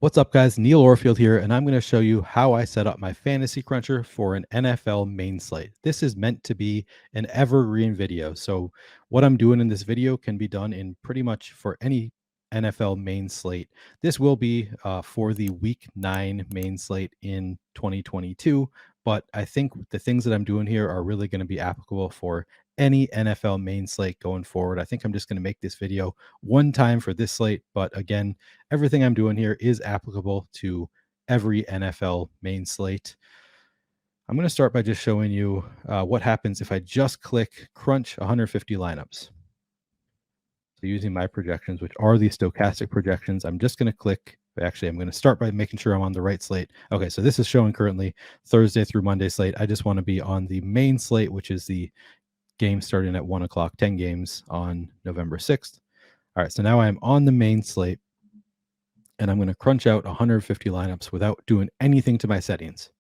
What's up, guys? Neil Orfield here, and I'm going to show you how I set up my fantasy cruncher for an NFL main slate. This is meant to be an evergreen video. So what I'm doing in this video can be done in pretty much for any NFL main slate. This will be for the week 9 main slate in 2022, but I think the things that I'm doing here are really going to be applicable for any NFL main slate going forward. I think I'm just going to make this video one time for this slate, but again, everything I'm doing here is applicable to every NFL main slate. I'm going to start by just showing you what happens if I just click crunch 150 lineups. So using my projections, which are the Stokastic projections, I'm just going to click. Actually, I'm going to start by making sure I'm on the right slate. Okay, so this is showing currently Thursday through Monday slate. I just want to be on the main slate, which is the game starting at 1 o'clock, 10 games on November 6th. All right, so now I'm on the main slate, and I'm going to crunch out 150 lineups without doing anything to my settings.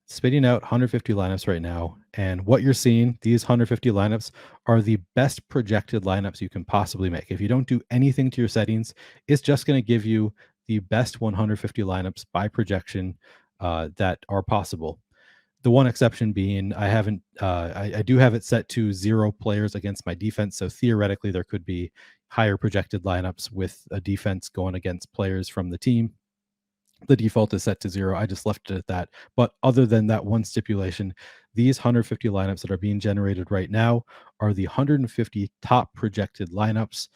Spitting out 150 lineups right now, and what you're seeing, these 150 lineups are the best projected lineups you can possibly make. If you don't do anything to your settings, it's just going to give you the best 150 lineups by projection that are possible. The one exception being I do have it set to 0 players against my defense. So theoretically, there could be higher projected lineups with a defense going against players from the team. The default is set to 0. I just left it at that. But other than that one stipulation, these 150 lineups that are being generated right now are the 150 top projected lineups.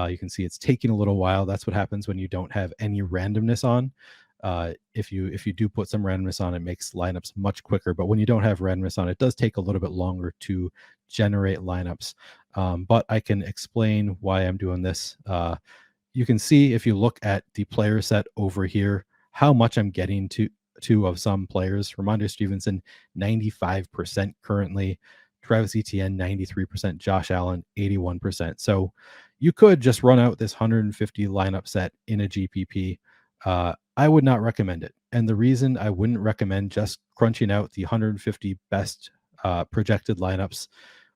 You can see it's taking a little while. That's what happens when you don't have any randomness on. If you do put some randomness on, it makes lineups much quicker. But when you don't have randomness on, it does take a little bit longer to generate lineups. But I can explain why I'm doing this. You can see if you look at the player set over here, how much I'm getting to of some players. Ramondre Stevenson, 95% currently. Travis Etienne, 93%. Josh Allen, 81%. So you could just run out this 150 lineup set in a GPP. I would not recommend it. And the reason I wouldn't recommend just crunching out the 150 best projected lineups,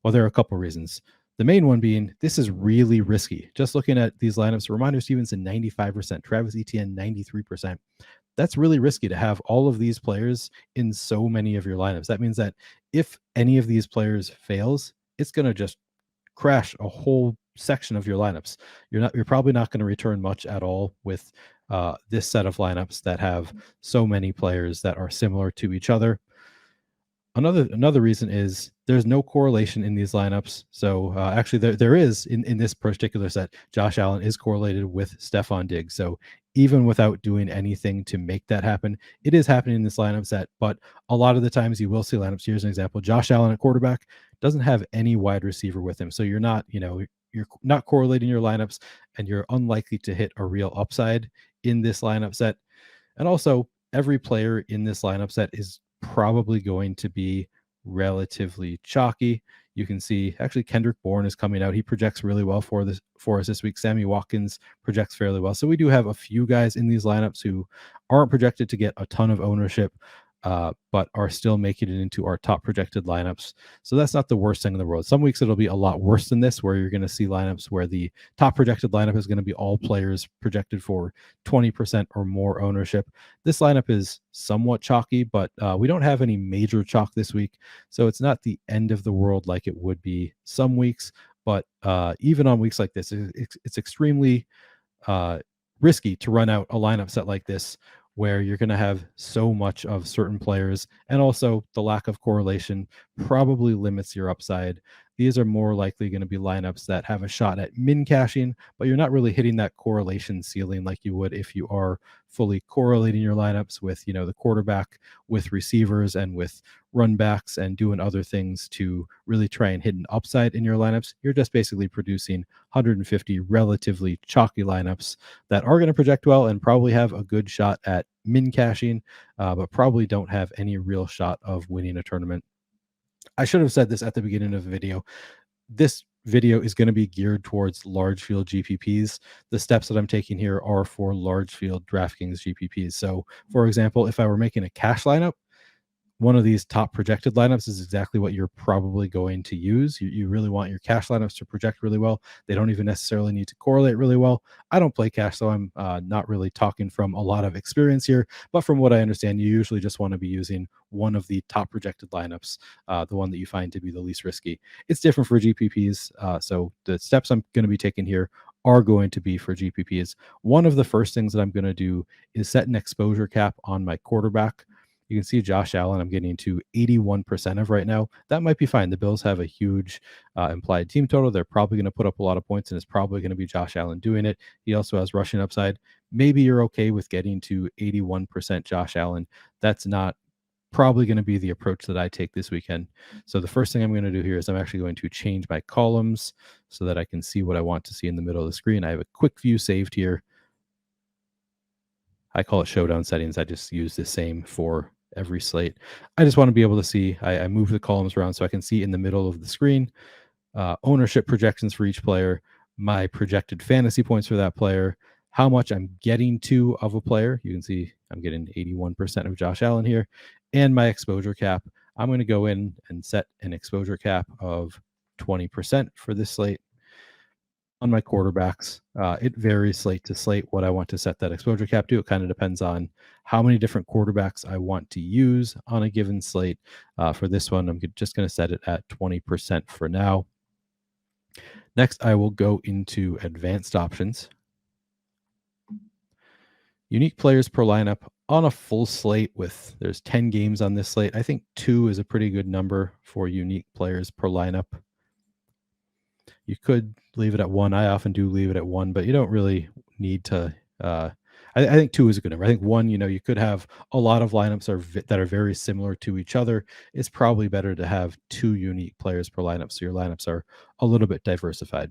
well, there are a couple reasons. The main one being this is really risky. Just looking at these lineups, Ramondre Stevenson, 95%, Travis Etienne, 93%. That's really risky to have all of these players in so many of your lineups. That means that if any of these players fails, it's going to just crash a whole section of your lineups. You're probably not going to return much at all with this set of lineups that have so many players that are similar to each other. Another reason is there's no correlation in these lineups. So actually there is in this particular set. Josh Allen is correlated with Stephon Diggs. So even without doing anything to make that happen, it is happening in this lineup set. But a lot of the times you will see lineups. Here's an example. Josh Allen at quarterback doesn't have any wide receiver with him. So you're not correlating your lineups, and you're unlikely to hit a real upside in this lineup set. And also every player in this lineup set is probably going to be relatively chalky. You can see actually Kendrick Bourne is coming out. He projects really well for us this week. Sammy Watkins projects fairly well. So we do have a few guys in these lineups who aren't projected to get a ton of ownership, but are still making it into our top projected lineups. So that's not the worst thing in the world. Some weeks it'll be a lot worse than this, where you're going to see lineups where the top projected lineup is going to be all players projected for 20% or more ownership. This lineup is somewhat chalky, but we don't have any major chalk this week. So it's not the end of the world like it would be some weeks. But even on weeks like this, it's extremely risky to run out a lineup set like this, where you're going to have so much of certain players, and also the lack of correlation probably limits your upside. These are more likely going to be lineups that have a shot at min cashing, but you're not really hitting that correlation ceiling like you would if you are fully correlating your lineups with, the quarterback, with receivers, and with run backs, and doing other things to really try and hit an upside in your lineups. You're just basically producing 150 relatively chalky lineups that are going to project well and probably have a good shot at min cashing, but probably don't have any real shot of winning a tournament. I should have said this at the beginning of the video. This video is going to be geared towards large field GPPs. The steps that I'm taking here are for large field DraftKings GPPs. So, for example, if I were making a cash lineup, one of these top projected lineups is exactly what you're probably going to use. You really want your cash lineups to project really well. They don't even necessarily need to correlate really well. I don't play cash, so I'm not really talking from a lot of experience here. But from what I understand, you usually just want to be using one of the top projected lineups, the one that you find to be the least risky. It's different for GPPs. So the steps I'm going to be taking here are going to be for GPPs. One of the first things that I'm going to do is set an exposure cap on my quarterback. You can see Josh Allen, I'm getting to 81% of right now. That might be fine. The Bills have a huge implied team total. They're probably going to put up a lot of points, and it's probably going to be Josh Allen doing it. He also has rushing upside. Maybe you're okay with getting to 81% Josh Allen. That's not probably going to be the approach that I take this weekend. So the first thing I'm going to do here is I'm actually going to change my columns so that I can see what I want to see in the middle of the screen. I have a quick view saved here. I call it showdown settings. I just use the same for every slate. I just want to be able to see. I move the columns around so I can see in the middle of the screen ownership projections for each player, my projected fantasy points for that player, how much I'm getting to of a player. You can see I'm getting 81% of Josh Allen here, and my exposure cap. I'm going to go in and set an exposure cap of 20% for this slate. On my quarterbacks, it varies slate to slate what I want to set that exposure cap to. It kind of depends on how many different quarterbacks I want to use on a given slate. For this one, I'm just going to set it at 20% for now. Next, I will go into advanced options. Unique players per lineup on a full slate there's 10 games on this slate. I think 2 is a pretty good number for unique players per lineup. You could leave it at 1. I often do leave it at 1, but you don't really need to. I think 2 is a good number. I think 1, you could have a lot of lineups that are very similar to each other. It's probably better to have 2 unique players per lineup, so your lineups are a little bit diversified.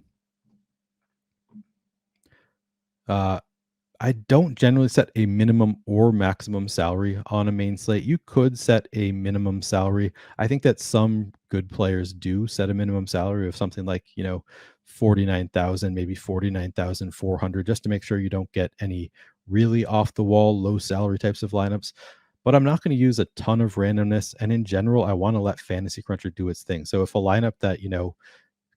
I don't generally set a minimum or maximum salary on a main slate. You could set a minimum salary. I think that some good players do set a minimum salary of something like, 49,000, maybe 49,400, just to make sure you don't get any really off the wall, low salary types of lineups. But I'm not going to use a ton of randomness. And in general, I want to let Fantasy Cruncher do its thing. So if a lineup that,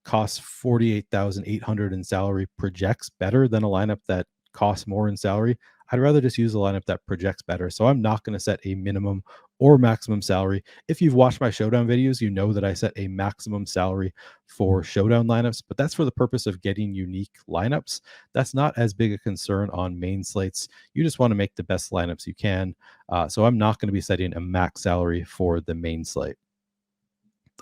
costs 48,800 in salary projects better than a lineup that costs more in salary, I'd rather just use a lineup that projects better. So I'm not going to set a minimum or maximum salary. If you've watched my showdown videos, you know that I set a maximum salary for showdown lineups, but that's for the purpose of getting unique lineups. That's not as big a concern on main slates. You just want to make the best lineups you can. So I'm not going to be setting a max salary for the main slate.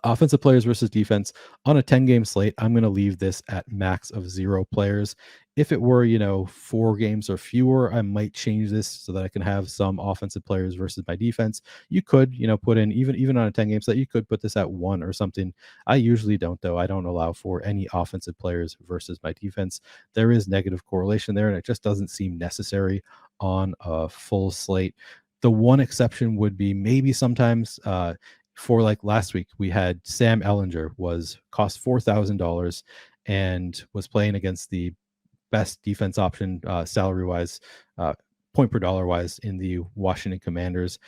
Offensive players versus defense on a 10-game slate, I'm going to leave this at max of 0 players. If it were, 4 games or fewer, I might change this so that I can have some offensive players versus my defense. You could, put in even on a 10-game slate, you could put this at 1 or something. I usually don't, though. I don't allow for any offensive players versus my defense. There is negative correlation there, and it just doesn't seem necessary on a full slate. The one exception would be maybe sometimes for like last week, we had Sam Ellinger cost $4,000 and was playing against the best defense option salary wise, point per dollar wise in the Washington Commanders.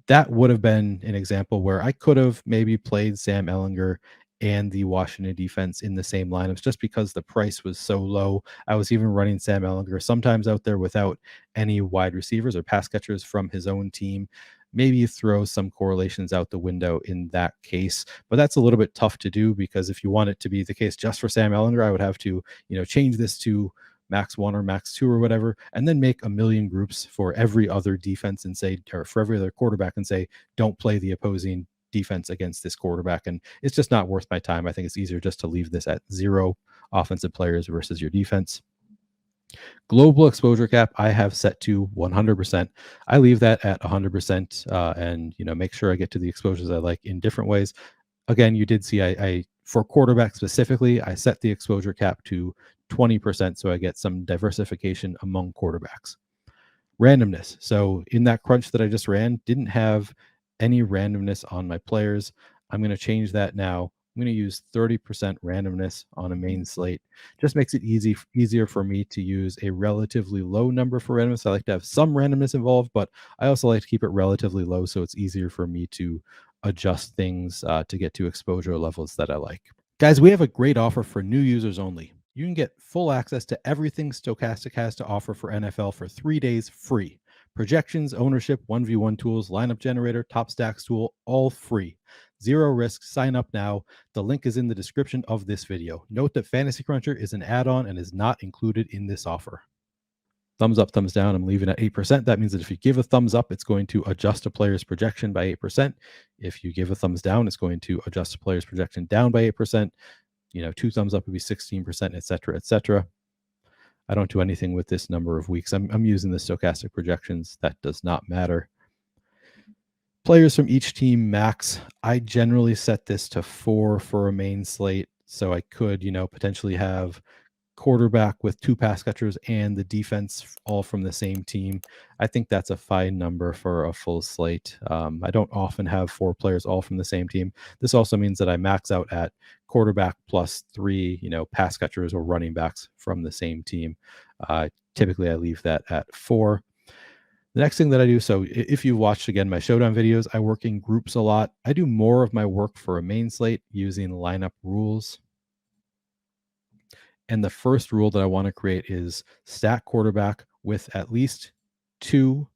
That would have been an example where I could have maybe played Sam Ellinger and the Washington defense in the same lineups just because the price was so low. I was even running Sam Ellinger sometimes out there without any wide receivers or pass catchers from his own team. Maybe you throw some correlations out the window in that case, but that's a little bit tough to do because if you want it to be the case just for Sam Ellinger, I would have to, change this to max 1 or max 2 or whatever, and then make a million groups for every other defense or for every other quarterback and say, don't play the opposing defense against this quarterback. And it's just not worth my time. I think it's easier just to leave this at 0 offensive players versus your defense. Global exposure cap, I have set to 100%. I leave that at 100% and, make sure I get to the exposures I like in different ways. Again, you did see I for quarterback specifically, I set the exposure cap to 20% so I get some diversification among quarterbacks. Randomness. So in that crunch that I just ran, didn't have any randomness on my players. I'm going to change that now I'm going to use 30% randomness on a main slate. Just makes it easier for me to use a relatively low number for randomness. I like to have some randomness involved, but I also like to keep it relatively low so it's easier for me to adjust things to get to exposure levels that I like. Guys, we have a great offer for new users only. You can get full access to everything Stokastic has to offer for NFL for 3 days free. Projections, ownership, 1v1 tools, lineup generator, top stacks tool, all free. Zero risk. Sign up now. The link is in the description of this video. Note that Fantasy Cruncher is an add-on and is not included in this offer. Thumbs up, thumbs down. I'm leaving at 8%. That means that if you give a thumbs up, it's going to adjust a player's projection by 8%. If you give a thumbs down, it's going to adjust a player's projection down by 8%. 2 thumbs up would be 16%, etc., etc. I don't do anything with this number of weeks. I'm using the stochastic projections. That does not matter. Players from each team max. I generally set this to 4 for a main slate. So I could, potentially have quarterback with 2 pass catchers and the defense all from the same team. I think that's a fine number for a full slate. I don't often have 4 players all from the same team. This also means that I max out at quarterback plus 3, pass catchers or running backs from the same team. Typically, I leave that at 4. The next thing that I do, so if you watched again my showdown videos, I work in groups a lot. I do more of my work for a main slate using lineup rules. And the first rule that I want to create is stack quarterback with at least 2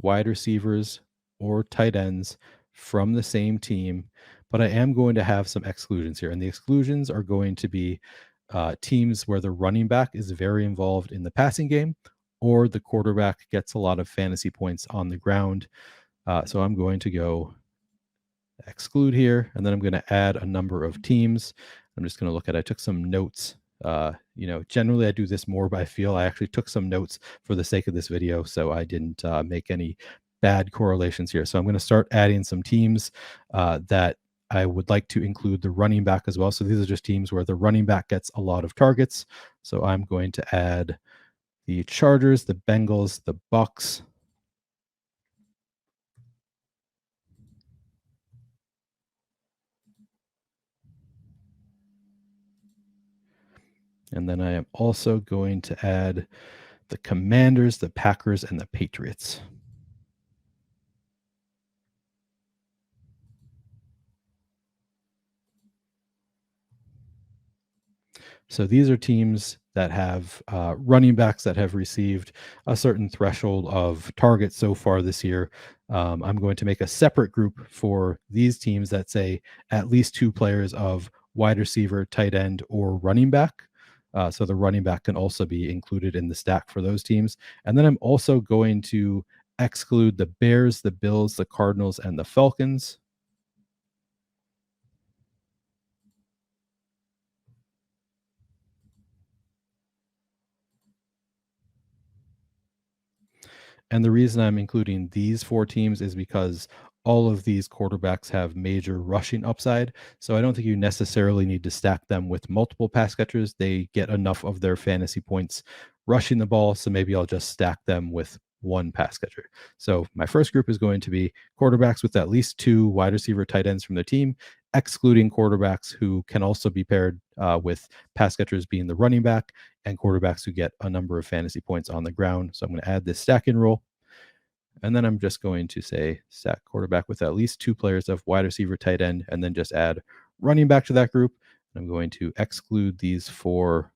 wide receivers or tight ends from the same team. But I am going to have some exclusions here. And the exclusions are going to be teams where the running back is very involved in the passing game or the quarterback gets a lot of fantasy points on the ground. So I'm going to go exclude here, and then I'm going to add a number of teams. I'm just going to look at, I took some notes. Generally I do this more by feel. I actually took some notes for the sake of this video, so I didn't make any bad correlations here. So I'm going to start adding some teams that I would like to include the running back as well. So these are just teams where the running back gets a lot of targets. So I'm going to add the Chargers, the Bengals, the Bucks, and then I am also going to add the Commanders, the Packers, and the Patriots. So these are teams that have running backs that have received a certain threshold of targets so far this year. I'm going to make a separate group for these teams that say at least 2 players of wide receiver, tight end, or running back. So the running back can also be included in the stack for those teams. And then I'm also going to exclude the Bears, the Bills, the Cardinals, and the Falcons. And the reason I'm including these 4 teams is because all of these quarterbacks have major rushing upside. So I don't think you necessarily need to stack them with multiple pass catchers. They get enough of their fantasy points rushing the ball. So maybe I'll just stack them with 1 pass catcher. So my first group is going to be quarterbacks with at least 2 wide receiver tight ends from their team, excluding quarterbacks who can also be paired with pass catchers being the running back and quarterbacks who get a number of fantasy points on the ground. So I'm going to add this stacking rule. And then I'm just going to say stack quarterback with at least 2 players of wide receiver, tight end, and then just add running back to that group. I'm going to exclude these 4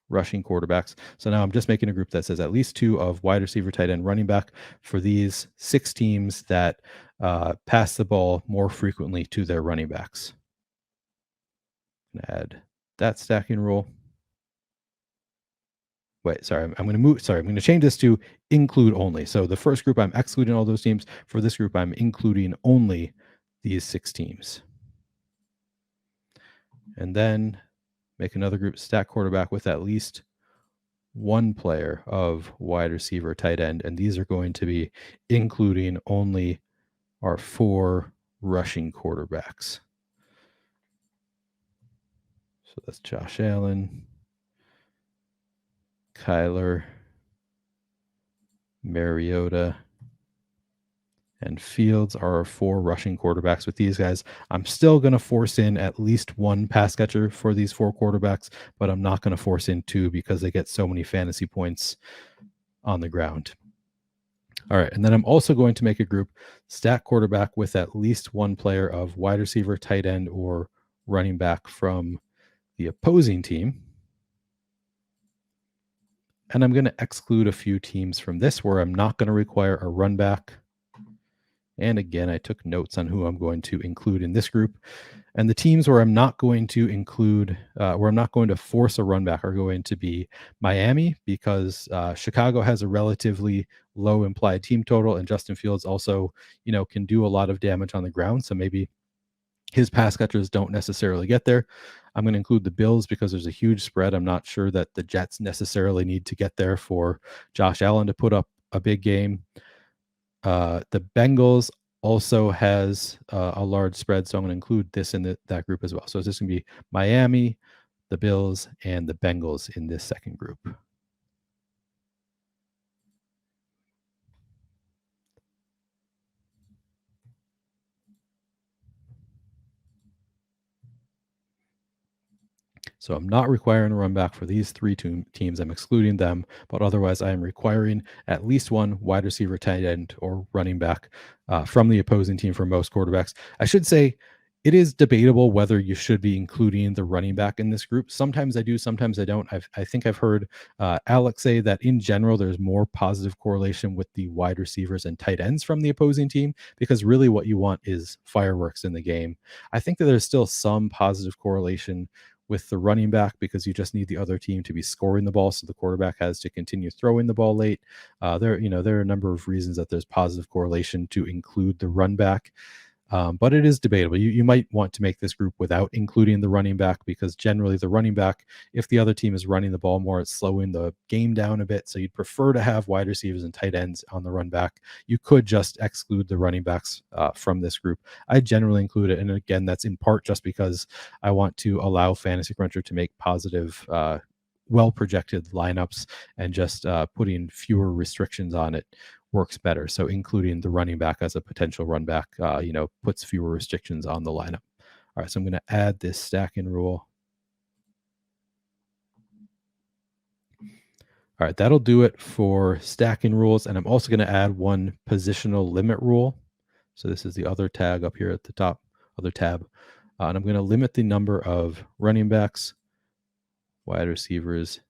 rushing quarterbacks. So now I'm just making a group that says at least 2 of wide receiver, tight end, running back for these 6 teams that pass the ball more frequently to their running backs. Add that stacking rule. Wait, sorry, I'm going to change this to include only. So the first group, I'm excluding all those teams. For this group, I'm including only these 6 teams. And then make another group, stack quarterback with at least 1 player of wide receiver, tight end. And these are going to be including only our 4 rushing quarterbacks. So that's Josh Allen, Kyler, Mariota, and Fields are 4 rushing quarterbacks with these guys. I'm still going to force in at least 1 pass catcher for these 4 quarterbacks, but I'm not going to force in 2 because they get so many fantasy points on the ground. All right, and then I'm also going to make a group stack quarterback with at least 1 player of wide receiver, tight end, or running back from the opposing team. And I'm going to exclude a few teams from this where I'm not going to require a run back. And again, I took notes on who I'm going to include in this group. And the teams where I'm not going to include, where I'm not going to force a run back are going to be Miami, because Chicago has a relatively low implied team total, and Justin Fields also, can do a lot of damage on the ground. So maybe his pass catchers don't necessarily get there. I'm going to include the Bills because there's a huge spread. I'm not sure that the Jets necessarily need to get there for Josh Allen to put up a big game. The Bengals also has a large spread, so I'm going to include this in that group as well. So it's just going to be Miami, the Bills, and the Bengals in this second group. So I'm not requiring a run back for these 3 teams. I'm excluding them, but otherwise I am requiring at least 1 wide receiver, tight end, or running back from the opposing team for most quarterbacks. I should say it is debatable whether you should be including the running back in this group. Sometimes I do, sometimes I don't. I think I've heard Alex say that in general, there's more positive correlation with the wide receivers and tight ends from the opposing team, because really what you want is fireworks in the game. I think that there's still some positive correlation with the running back because you just need the other team to be scoring the ball, so the quarterback has to continue throwing the ball late. There are a number of reasons that there's positive correlation to include the run back. But it is debatable. You might want to make this group without including the running back, because generally the running back, if the other team is running the ball more, it's slowing the game down a bit. So you'd prefer to have wide receivers and tight ends on the run back. You could just exclude the running backs from this group. I generally include it. And again, that's in part just because I want to allow Fantasy Cruncher to make positive, well-projected lineups, and just putting fewer restrictions on it works better. So including the running back as a potential run back, puts fewer restrictions on the lineup. All right, so I'm going to add this stacking rule. All right, that'll do it for stacking rules. And I'm also going to add 1 positional limit rule. So this is the other tag up here at the top, other tab. And I'm going to limit the number of running backs, wide receivers,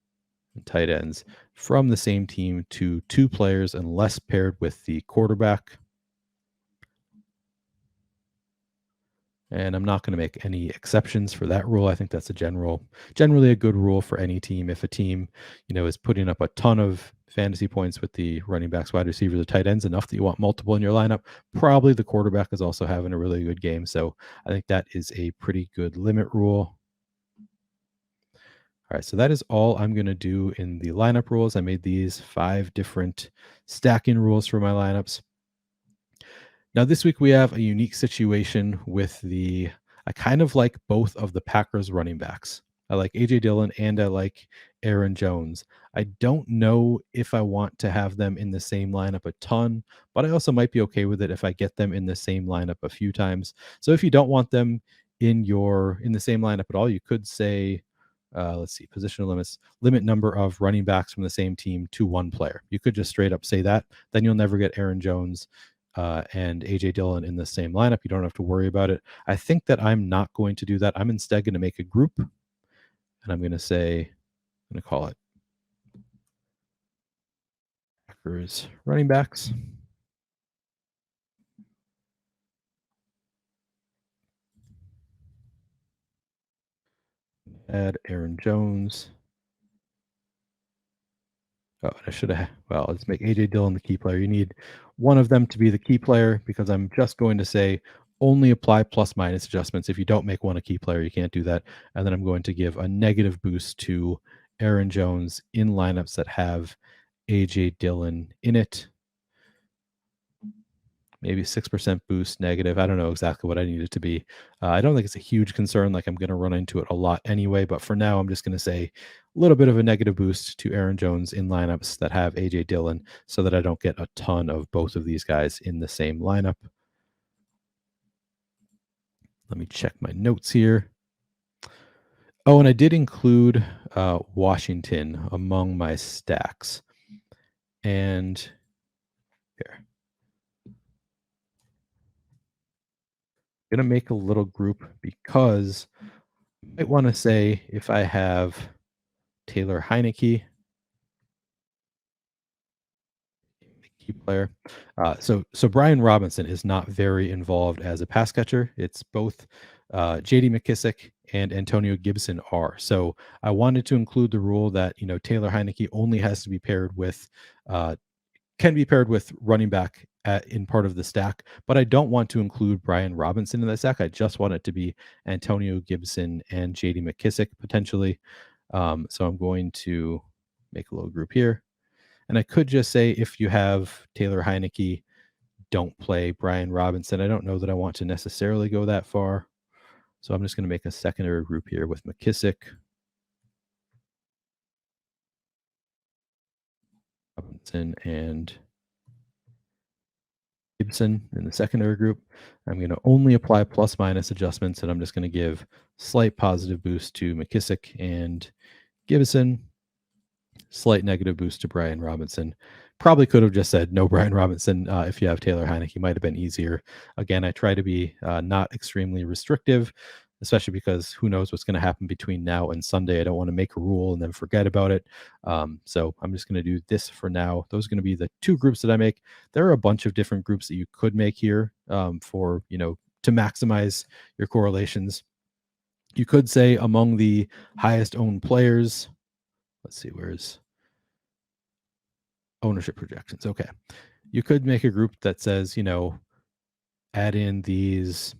and tight ends from the same team to 2 players unless paired with the quarterback. And I'm not going to make any exceptions for that rule. I think that's generally a good rule for any team. If a team, is putting up a ton of fantasy points with the running backs, wide receivers, the tight ends, enough that you want multiple in your lineup, probably the quarterback is also having a really good game. So I think that is a pretty good limit rule. All right, so that is all I'm going to do in the lineup rules. I made these 5 different stacking rules for my lineups. Now, this week we have a unique situation with I kind of like both of the Packers running backs. I like AJ Dillon and I like Aaron Jones. I don't know if I want to have them in the same lineup a ton, but I also might be okay with it if I get them in the same lineup a few times. So if you don't want them in the same lineup at all, you could say, let's see, positional limits, limit number of running backs from the same team to 1 player. You could just straight up say that. Then you'll never get Aaron Jones and AJ Dillon in the same lineup. You don't have to worry about it. I think that I'm not going to do that. I'm instead going to make a group, and I'm going to call it Packers running backs. Add Aaron Jones. Oh, I should have. Well, let's make AJ Dillon the key player. You need one of them to be the key player, because I'm just going to say only apply plus minus adjustments. If you don't make one a key player, you can't do that. And then I'm going to give a negative boost to Aaron Jones in lineups that have AJ Dillon in it. maybe 6% boost negative. I don't know exactly what I need it to be. I don't think it's a huge concern. Like I'm going to run into it a lot anyway. But for now, I'm just going to say a little bit of a negative boost to Aaron Jones in lineups that have AJ Dillon so that I don't get a ton of both of these guys in the same lineup. Let me check my notes here. Oh, and I did include Washington among my stacks. And here, I'm going to make a little group because I might want to say if I have Taylor Heineke, key player. So Brian Robinson is not very involved as a pass catcher. It's both J.D. McKissick and Antonio Gibson are. So I wanted to include the rule that Taylor Heineke only has to be paired with can be paired with running back in part of the stack, but I don't want to include Brian Robinson in the stack. I just want it to be Antonio Gibson and J.D. McKissick potentially. So I'm going to make a little group here. And I could just say if you have Taylor Heineke, don't play Brian Robinson. I don't know that I want to necessarily go that far. So I'm just going to make a secondary group here with McKissick, Robinson, and Gibson in the secondary group. I'm going to only apply plus minus adjustments, and I'm just going to give slight positive boost to McKissick and Gibson, slight negative boost to Brian Robinson. Probably could have just said no Brian Robinson if you have Taylor Heineke. Might have been easier. Again, I try to be not extremely restrictive, especially because who knows what's going to happen between now and Sunday. I don't want to make a rule and then forget about it. So I'm just going to do this for now. Those are going to be the two groups that I make. There are a bunch of different groups that you could make here for, to maximize your correlations. You could say among the highest owned players. Let's see, where's ownership projections? Okay. You could make a group that says, add in these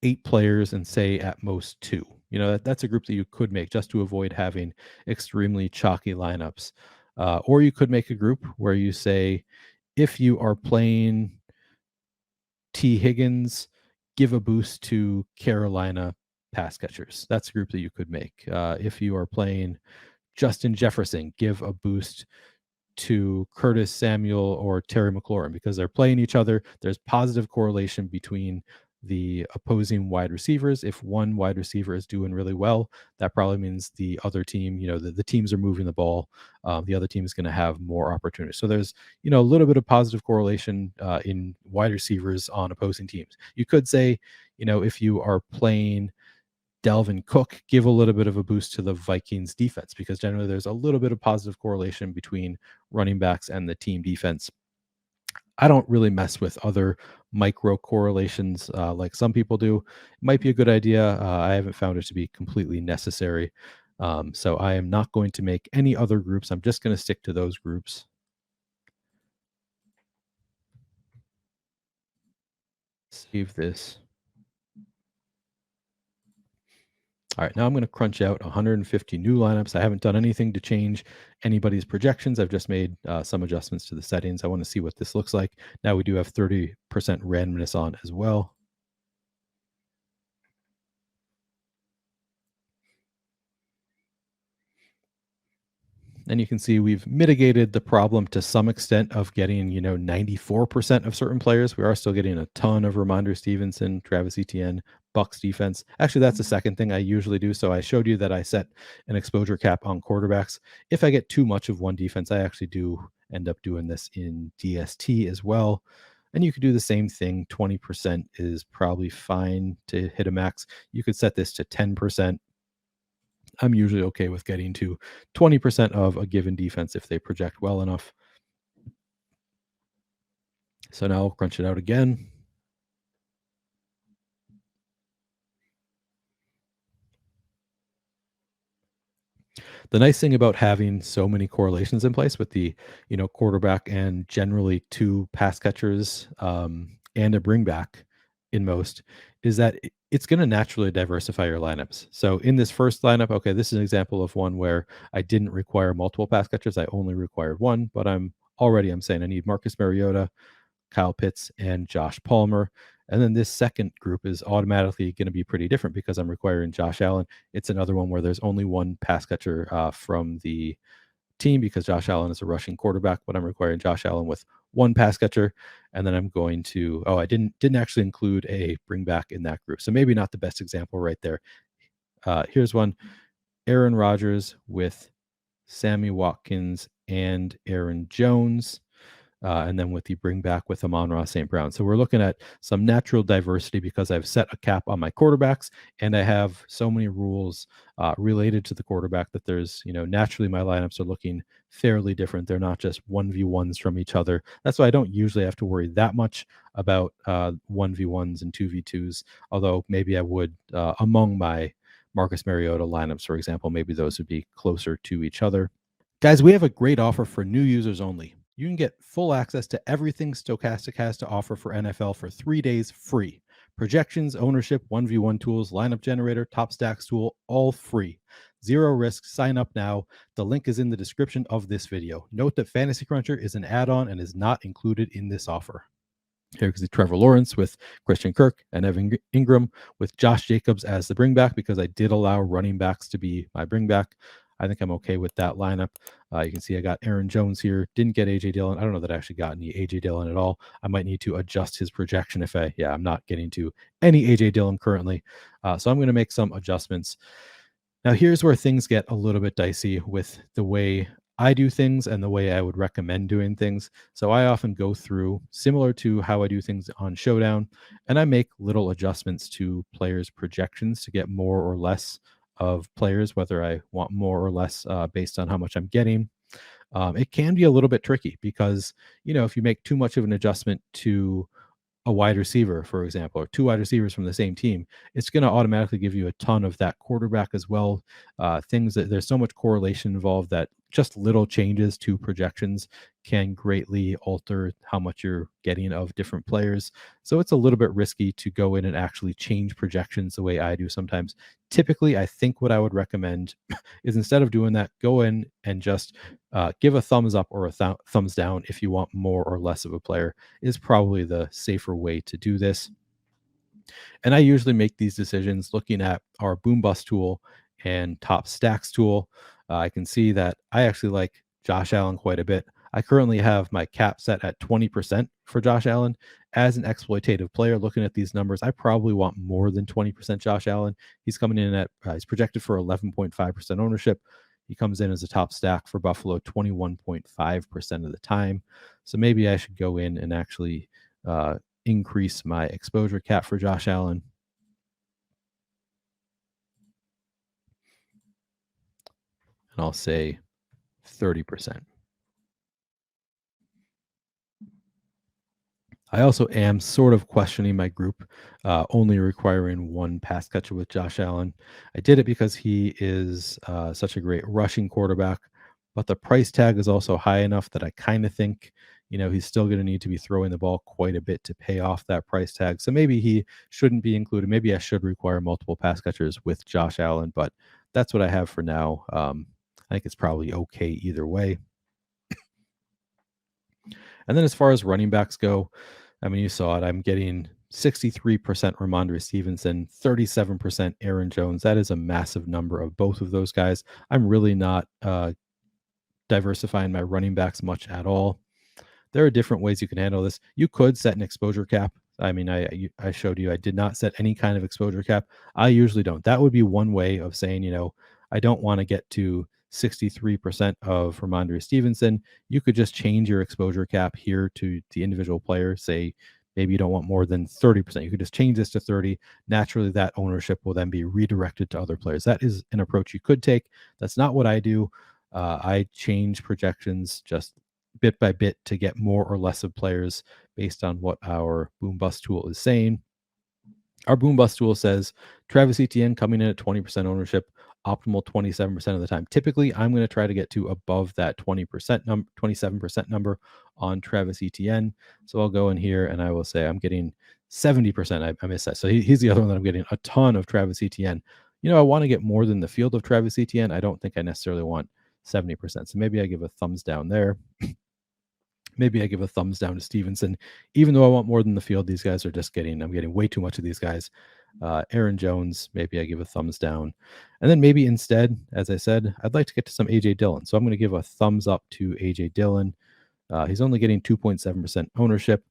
8 players and say at most 2. That's a group that you could make just to avoid having extremely chalky lineups. Or you could make a group where you say, if you are playing T. Higgins, give a boost to Carolina pass catchers. That's a group that you could make. If you are playing Justin Jefferson, give a boost to Curtis Samuel or Terry McLaurin because they're playing each other. There's positive correlation between the opposing wide receivers. If one wide receiver is doing really well, that probably means the other team, the teams are moving the ball. The other team is going to have more opportunities. So there's, a little bit of positive correlation in wide receivers on opposing teams. You could say, if you are playing Dalvin Cook, give a little bit of a boost to the Vikings defense because generally there's a little bit of positive correlation between running backs and the team defense. I don't really mess with other micro correlations like some people do. It might be a good idea. I haven't found it to be completely necessary. So I am not going to make any other groups. I'm just going to stick to those groups. Save this. All right, now I'm going to crunch out 150 new lineups. I haven't done anything to change anybody's projections. I've just made some adjustments to the settings. I want to see what this looks like. Now we do have 30% randomness on as well. And you can see we've mitigated the problem to some extent of getting, 94% of certain players. We are still getting a ton of Ramondre Stevenson, Travis Etienne, Bucks defense. Actually, that's the second thing I usually do. So I showed you that I set an exposure cap on quarterbacks. If I get too much of one defense, I actually do end up doing this in DST as well. And you could do the same thing. 20% is probably fine to hit a max. You could set this to 10%. I'm usually okay with getting to 20% of a given defense if they project well enough. So now I'll crunch it out again. The nice thing about having so many correlations in place with the, quarterback and generally 2 pass catchers and a bring back in most is that it's going to naturally diversify your lineups. So in this first lineup, okay, this is an example of one where I didn't require multiple pass catchers. I only required one, but I'm saying I need Marcus Mariota, Kyle Pitts, and Josh Palmer. And then this second group is automatically going to be pretty different because I'm requiring Josh Allen. It's another one where there's only one pass catcher from the team because Josh Allen is a rushing quarterback, but I'm requiring Josh Allen with one pass catcher. And then I'm going to, I didn't actually include a bring back in that group. So maybe not the best example right there. Here's one: Aaron Rodgers with Sammy Watkins and Aaron Jones. And then with the bring back with Amon-Ra St. Brown. So we're looking at some natural diversity because I've set a cap on my quarterbacks and I have so many rules related to the quarterback that there's, naturally my lineups are looking fairly different. They're not just 1v1s from each other. That's why I don't usually have to worry that much about 1v1s and 2v2s, although maybe I would among my Marcus Mariota lineups, for example, maybe those would be closer to each other. Guys, we have a great offer for new users only. You can get full access to everything Stokastic has to offer for NFL for 3 days free. Projections, ownership, 1v1 tools, lineup generator, top stacks tool, all free. Zero risk. Sign up now. The link is in the description of this video. Note that Fantasy Cruncher is an add-on and is not included in this offer. Here is Trevor Lawrence with Christian Kirk and Evan Ingram with Josh Jacobs as the bringback because I did allow running backs to be my bringback. I think I'm okay with that lineup. You can see I got Aaron Jones here. Didn't get AJ Dillon. I don't know that I actually got any AJ Dillon at all. I might need to adjust his projection if I'm not getting to any AJ Dillon currently. So I'm going to make some adjustments. Now, here's where things get a little bit dicey with the way I do things and the way I would recommend doing things. So I often go through similar to how I do things on Showdown, and I make little adjustments to players' projections to get more or less of players, whether I want more or less based on how much I'm getting. It can be a little bit tricky because, if you make too much of an adjustment to a wide receiver, for example, or two wide receivers from the same team, it's going to automatically give you a ton of that quarterback as well. Things that there's so much correlation involved that just little changes to projections can greatly alter how much you're getting of different players. So it's a little bit risky to go in and actually change projections the way I do sometimes. Typically, I think what I would recommend is instead of doing that, go in and just give a thumbs up or a thumbs down if you want more or less of a player is probably the safer way to do this. And I usually make these decisions looking at our boom bust tool and top stacks tool. I can see that I actually like Josh Allen quite a bit. I currently have my cap set at 20% for Josh Allen. As an exploitative player, looking at these numbers, I probably want more than 20% Josh Allen. He's coming in at, he's projected for 11.5% ownership. He comes in as a top stack for Buffalo 21.5% of the time. So maybe I should go in and actually increase my exposure cap for Josh Allen. And I'll say 30%. I also am sort of questioning my group, only requiring one pass catcher with Josh Allen. I did it because he is such a great rushing quarterback, but the price tag is also high enough that I kind of think, he's still going to need to be throwing the ball quite a bit to pay off that price tag. So maybe he shouldn't be included. Maybe I should require multiple pass catchers with Josh Allen, but that's what I have for now. I think it's probably okay either way. And then as far as running backs go, I mean, you saw it. I'm getting 63% Ramondre Stevenson, 37% Aaron Jones. That is a massive number of both of those guys. I'm really not diversifying my running backs much at all. There are different ways you can handle this. You could set an exposure cap. I mean, I showed you I did not set any kind of exposure cap. I usually don't. That would be one way of saying, I don't want to get to 63% of Ramondre Stevenson. You could just change your exposure cap here to the individual player. Say maybe you don't want more than 30%. You could just change this to 30. Naturally, that ownership will then be redirected to other players. That is an approach you could take. That's not what I do. I change projections just bit by bit to get more or less of players based on what our boom bust tool is saying. Our boom bust tool says Travis Etienne coming in at 20% ownership, optimal 27% of the time. Typically, I'm going to try to get to above that 27% number on Travis Etienne. So I'll go in here and I will say I'm getting 70%. I missed that. So he's the other one that I'm getting a ton of Travis Etienne. I want to get more than the field of Travis Etienne. I don't think I necessarily want 70%. So maybe I give a thumbs down there. Maybe I give a thumbs down to Stevenson, even though I want more than the field. These guys are just I'm getting way too much of these guys. Aaron Jones, maybe I give a thumbs down. And then maybe instead, as I said, I'd like to get to some AJ Dillon. So I'm going to give a thumbs up to AJ Dillon. He's only getting 2.7% ownership.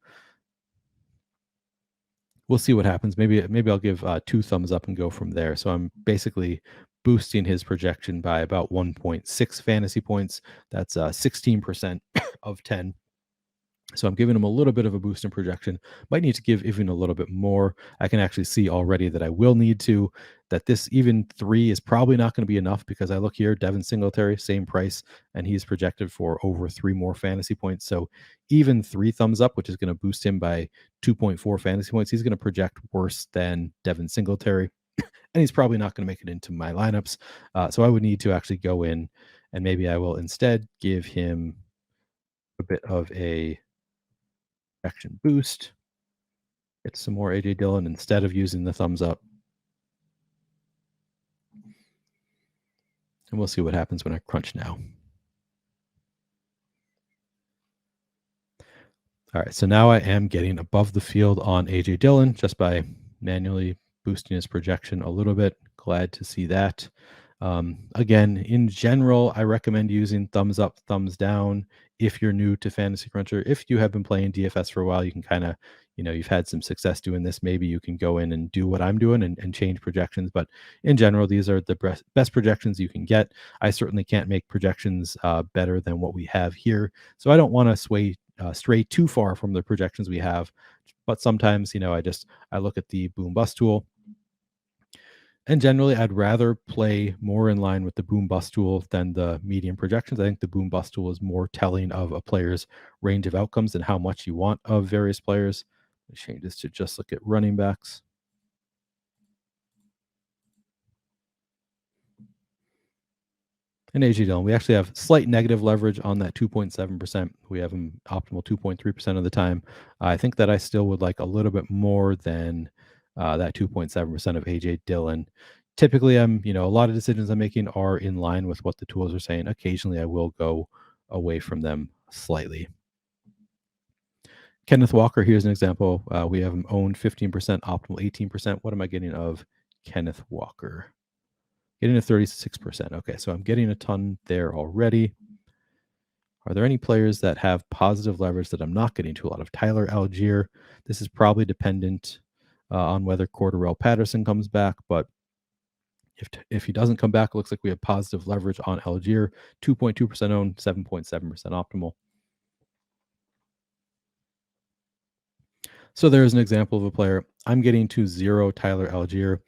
We'll see what happens. Maybe I'll give 2 thumbs up and go from there. So I'm basically boosting his projection by about 1.6 fantasy points. That's 16% of 10. So I'm giving him a little bit of a boost in projection. Might need to give even a little bit more. I can actually see already that I will need to, that this even 3 is probably not going to be enough, because I look here, Devin Singletary, same price, and he's projected for over 3 more fantasy points. So even 3 thumbs up, which is going to boost him by 2.4 fantasy points, he's going to project worse than Devin Singletary. And he's probably not going to make it into my lineups. So I would need to actually go in, and maybe I will instead give him a bit of a action boost. Get some more AJ Dillon instead of using the thumbs up. And we'll see what happens when I crunch now. All right, so now I am getting above the field on AJ Dillon just by manually boosting his projection a little bit. Glad to see that. Again, in general, I recommend using thumbs up, thumbs down if you're new to Fantasy Cruncher. If you have been playing DFS for a while, you can kind of, you've had some success doing this. Maybe you can go in and do what I'm doing and change projections. But in general, these are the best projections you can get. I certainly can't make projections better than what we have here. So I don't want to stray too far from the projections we have. But sometimes, I look at the boom bust tool. And generally, I'd rather play more in line with the boom bust tool than the median projections. I think the boom bust tool is more telling of a player's range of outcomes and how much you want of various players. Let me change this to just look at running backs. And AJ Dillon, we actually have slight negative leverage on that 2.7%. We have him optimal 2.3% of the time. I think that I still would like a little bit more than that 2.7% of AJ Dillon. Typically, a lot of decisions I'm making are in line with what the tools are saying. Occasionally, I will go away from them slightly. Kenneth Walker, here's an example. We have him owned 15%, optimal 18%. What am I getting of Kenneth Walker? Getting a 36%. Okay, so I'm getting a ton there already. Are there any players that have positive leverage that I'm not getting to a lot of? Tyler Algier. This is probably dependent on whether Cordarrelle Patterson comes back, but if he doesn't come back, it looks like we have positive leverage on Algier. 2.2% owned, 7.7% optimal. So there's an example of a player. I'm getting to 0 Tyler Algier.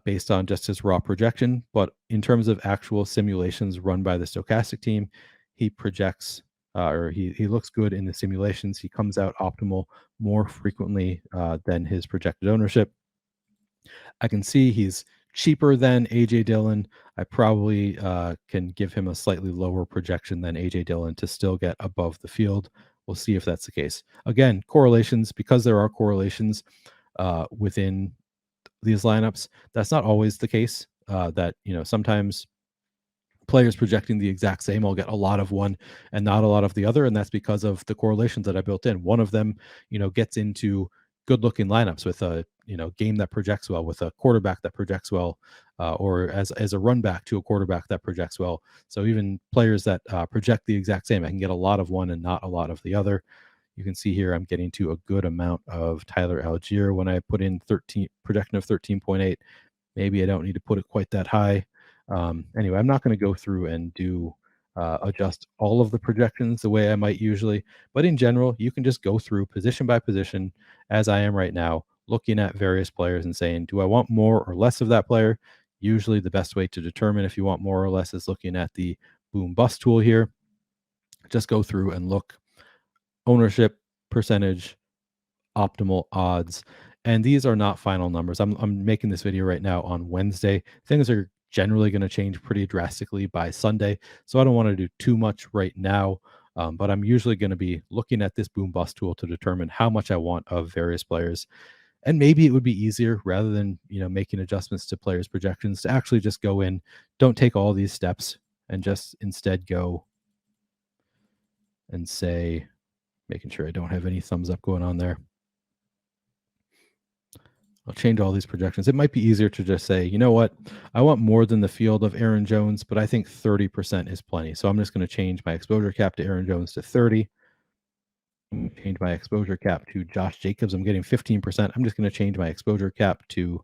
Based on just his raw projection. But in terms of actual simulations run by the Stokastic team, he projects or he looks good in the simulations. He comes out optimal more frequently than his projected ownership. I can see he's cheaper than AJ Dillon. I probably can give him a slightly lower projection than AJ Dillon to still get above the field. We'll see if that's the case. Again, correlations, because there are correlations within these lineups, that's not always the case. That sometimes players projecting the exact same will get a lot of one and not a lot of the other, and that's because of the correlations that I built in. One of them, gets into good looking lineups with a game that projects well, with a quarterback that projects well, or as a run back to a quarterback that projects well. So even players that project the exact same, I can get a lot of one and not a lot of the other. You can see here I'm getting to a good amount of Tyler Algier when I put in projection of 13.8. Maybe I don't need to put it quite that high. Anyway, I'm not going to go through and do adjust all of the projections the way I might usually, but in general, you can just go through position by position as I am right now, looking at various players and saying, do I want more or less of that player? Usually the best way to determine if you want more or less is looking at the boom bust tool here. Just go through and look ownership percentage, optimal odds, and these are not final numbers. I'm making this video right now on Wednesday. Things are generally going to change pretty drastically by Sunday, so I don't want to do too much right now. But I'm usually going to be looking at this boom bust tool to determine how much I want of various players. And maybe it would be easier, rather than making adjustments to players' projections, to actually just go in, don't take all these steps, and just instead go and say, Making sure I don't have any thumbs up going on there. I'll change all these projections. It might be easier to just say, you know what? I want more than the field of Aaron Jones, but I think 30% is plenty. So I'm just going to change my exposure cap to Aaron Jones to 30. Change my exposure cap to Josh Jacobs. I'm getting 15%. I'm just going to change my exposure cap to,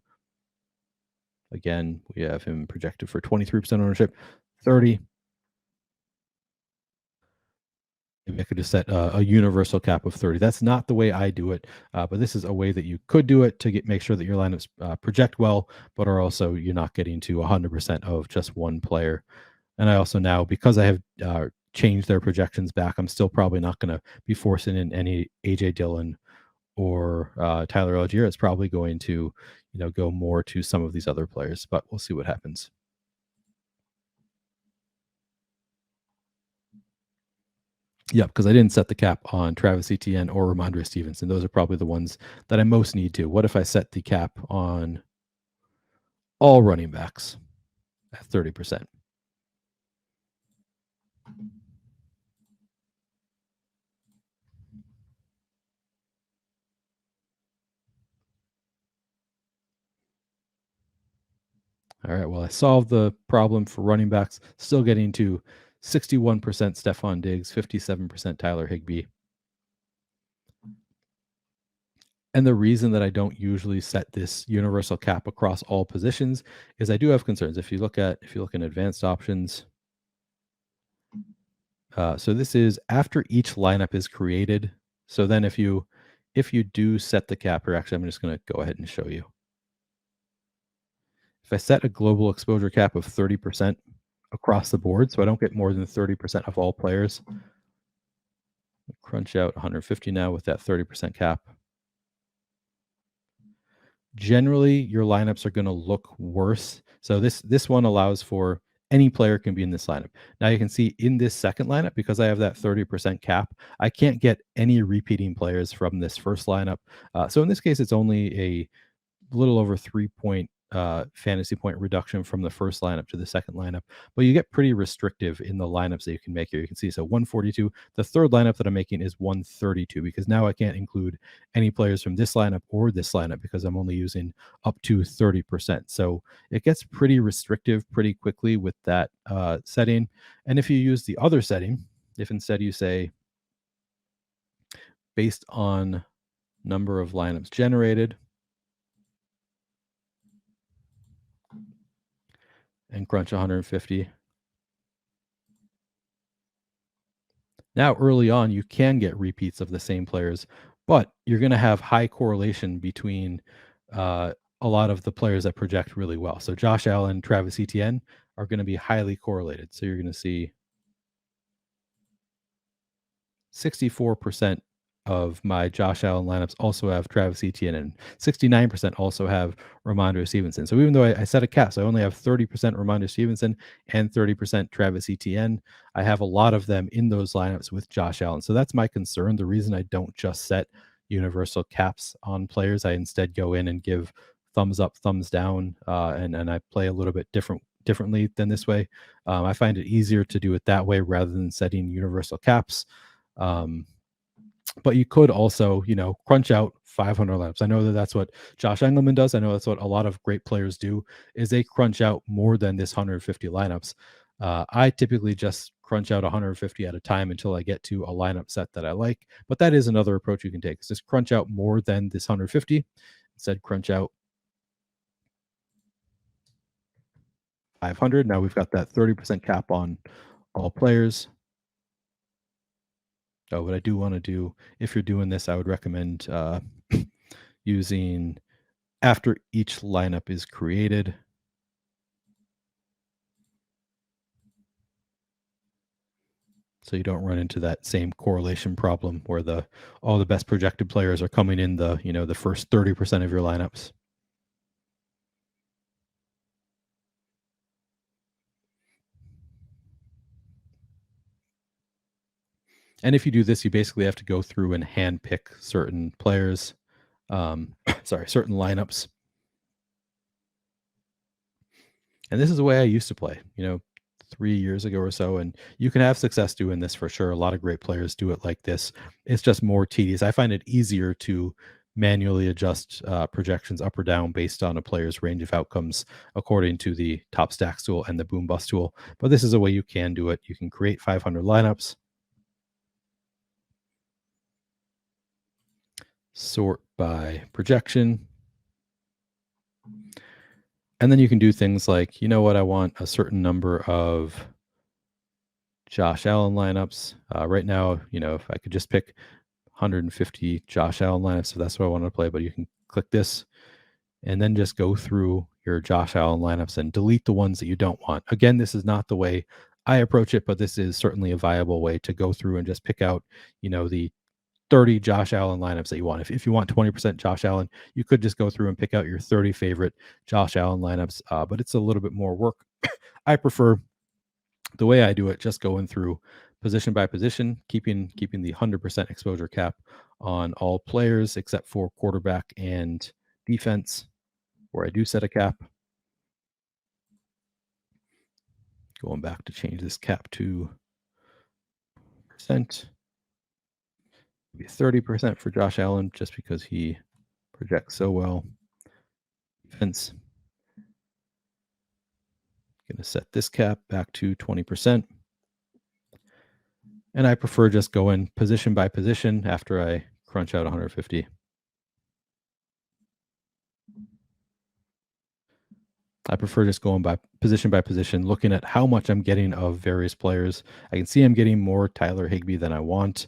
again, we have him projected for 23% ownership, 30. Maybe I could just set a universal cap of 30. That's not the way I do it, but this is a way that you could do it to make sure that your lineups project well, but are also you're not getting to 100% of just one player. And I also now, because I have changed their projections back, I'm still probably not going to be forcing in any AJ Dillon or Tyler Algier. It's probably going to, go more to some of these other players, but we'll see what happens. Yep, because I didn't set the cap on Travis Etienne or Ramondre Stevenson. Those are probably the ones that I most need to. What if I set the cap on all running backs at 30%? All right, well, I solved the problem for running backs, still getting to 61% Stephon Diggs, 57% Tyler Higbee. And the reason that I don't usually set this universal cap across all positions is I do have concerns. If you look in advanced options, so this is after each lineup is created. So then if you do set the cap, or actually I'm just going to go ahead and show you. If I set a global exposure cap of 30% across the board, so I don't get more than 30% of all players, crunch out 150 now with that 30% cap. Generally, your lineups are going to look worse. So this one allows for any player can be in this lineup. Now you can see in this second lineup, because I have that 30% cap, I can't get any repeating players from this first lineup. So in this case, it's only a little over 3 point fantasy point reduction from the first lineup to the second lineup, but you get pretty restrictive in the lineups that you can make here. You can see, so 142, the third lineup that I'm making is 132, because now I can't include any players from this lineup or this lineup because I'm only using up to 30%. So it gets pretty restrictive pretty quickly with that setting. And if you use the other setting, if instead you say based on number of lineups generated, and crunch 150. Now, early on, you can get repeats of the same players, but you're going to have high correlation between a lot of the players that project really well. So Josh Allen, Travis Etienne are going to be highly correlated. So you're going to see 64% of my Josh Allen lineups also have Travis Etienne, and 69% also have Ramondre Stevenson. So even though I set a cap, so I only have 30% Ramondre Stevenson and 30% Travis Etienne, I have a lot of them in those lineups with Josh Allen. So that's my concern. The reason I don't just set universal caps on players, I instead go in and give thumbs up, thumbs down, and I play a little bit differently than this way. I find it easier to do it that way rather than setting universal caps. But you could also, crunch out 500 lineups. I know that that's what Josh Engelman does. I know that's what a lot of great players do, is they crunch out more than this 150 lineups. I typically just crunch out 150 at a time until I get to a lineup set that I like. But that is another approach you can take. Is just crunch out more than this 150. Instead, crunch out 500. Now we've got that 30% cap on all players. So what I do want to do, if you're doing this, I would recommend using after each lineup is created. So you don't run into that same correlation problem where all the best projected players are coming in the first 30% of your lineups. And if you do this, you basically have to go through and hand pick certain players, certain lineups. And this is the way I used to play, 3 years ago or so, and you can have success doing this for sure. A lot of great players do it like this. It's just more tedious. I find it easier to manually adjust projections up or down based on a player's range of outcomes according to the top stacks tool and the boom bust tool. But this is a way you can do it. You can create 500 lineups, sort by projection, and then you can do things like, you know what, I want a certain number of Josh Allen lineups. Right now, if I could just pick 150 Josh Allen lineups, if that's what I want to play, but you can click this and then just go through your Josh Allen lineups and delete the ones that you don't want. Again, this is not the way I approach it, but this is certainly a viable way to go through and just pick out, the 30 Josh Allen lineups that you want. If you want 20% Josh Allen, you could just go through and pick out your 30 favorite Josh Allen lineups, but it's a little bit more work. I prefer the way I do it, just going through position by position, keeping the 100% exposure cap on all players except for quarterback and defense, where I do set a cap. Going back to change this cap to percent. Be 30% for Josh Allen just because he projects so well. Defense. Going to set this cap back to 20%. And I prefer just going position by position after I crunch out 150. I prefer just going by position, looking at how much I'm getting of various players. I can see I'm getting more Tyler Higbee than I want.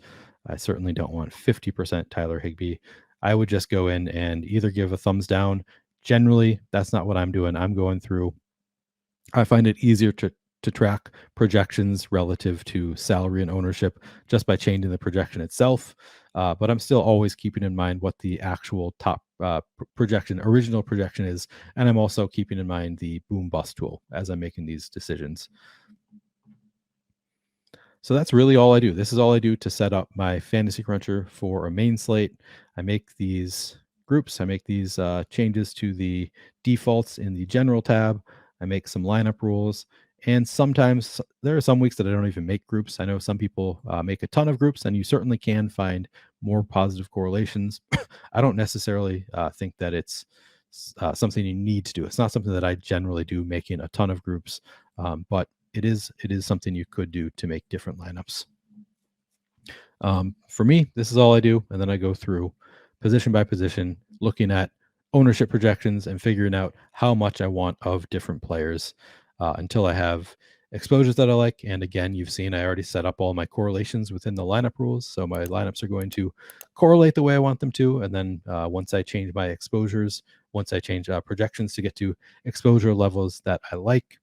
I certainly don't want 50% Tyler Higbee. I would just go in and either give a thumbs down. Generally, that's not what I'm doing. I'm going through. I find it easier to track projections relative to salary and ownership just by changing the projection itself. But I'm still always keeping in mind what the actual top original projection is. And I'm also keeping in mind the boom bust tool as I'm making these decisions. So that's really all I do. This is all I do to set up my fantasy cruncher for a main slate. I make these groups. I make these changes to the defaults in the general tab. I make some lineup rules. And sometimes there are some weeks that I don't even make groups. I know some people make a ton of groups, and you certainly can find more positive correlations. I don't necessarily think that it's something you need to do. It's not something that I generally do, making a ton of groups, but it is something you could do to make different lineups. For me, this is all I do, and then I go through position by position, looking at ownership projections and figuring out how much I want of different players until I have exposures that I like. And again, you've seen I already set up all my correlations within the lineup rules, so my lineups are going to correlate the way I want them to. And then once I change my exposures, once I change projections to get to exposure levels that I like,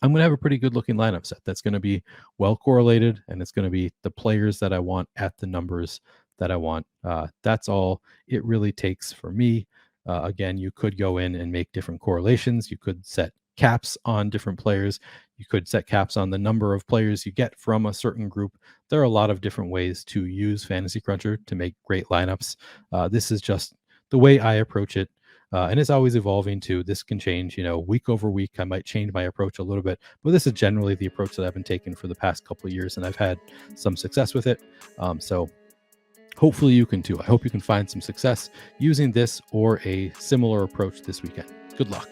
I'm going to have a pretty good looking lineup set that's going to be well correlated, and it's going to be the players that I want at the numbers that I want. That's all it really takes for me. Again, you could go in and make different correlations. You could set caps on different players. You could set caps on the number of players you get from a certain group. There are a lot of different ways to use Fantasy Cruncher to make great lineups. This is just the way I approach it. And it's always evolving too. This can change, week over week. I might change my approach a little bit, but this is generally the approach that I've been taking for the past couple of years, and I've had some success with it. So hopefully you can too. I hope you can find some success using this or a similar approach this weekend. Good luck.